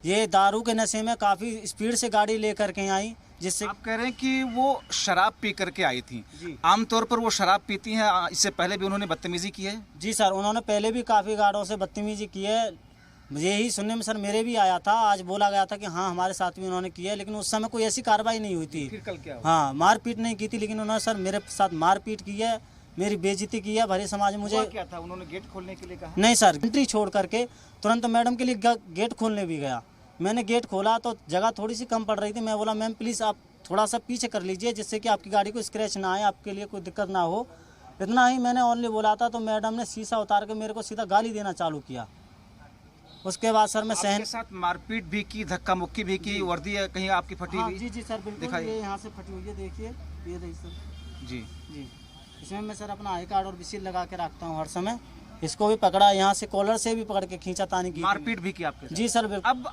ये दारू के नशे में काफी स्पीड से गाड़ी लेकर के आई, जिससे आप कह रहे हैं कि वो शराब पी करके आई थी। जी। आमतौर पर वो शराब पीती हैं, इससे पहले भी उन्होंने बदतमीजी की है। जी सर, उन्होंने पहले भी काफी गाड़ियों से बदतमीजी की है। यही सुनने में सर मेरे भी आया था, आज बोला गया था कि हाँ हमारे साथ भी उन्होंने किया है, लेकिन उस समय कोई ऐसी कार्रवाई नहीं हुई थी। फिर कल क्या हुआ? हाँ, मारपीट नहीं की थी, लेकिन उन्होंने सर मेरे साथ मारपीट की है, मेरी बेइज्जती की है। भरे समाज में मुझे क्या था, उन्होंने गेट खोलने के लिए कहा? नहीं सर, एंट्री छोड़ करके तुरंत मैडम के लिए गेट खोलने भी गया। मैंने गेट खोला तो जगह थोड़ी सी कम पड़ रही थी। मैं बोला मैम प्लीज़ आप थोड़ा सा पीछे कर लीजिए, जिससे कि आपकी गाड़ी को स्क्रैच ना आए, आपके लिए कोई दिक्कत ना हो। इतना ही मैंने ओनली बोला था, तो मैडम ने शीशा उतार के मेरे को सीधा गाली देना चालू किया। उसके बाद सर मैं आपके साथ मारपीट भी की, धक्का मुक्की भी की, वर्दी कहीं आपकी फटी हाँ, हुई? जी जी सर बिल्कुल, दिखाइए। ये यहाँ से फटी हुई है, देखिए ये रही सर। जी जी, इसमें मैं सर अपना आई कार्ड और विसिल लगा के रखता हूँ हर समय। इसको भी पकड़ा, यहाँ से कॉलर से भी पकड़ के खींचा तानी की। मारपीट भी की आपके साथ? जी सर बिल्कुल। अब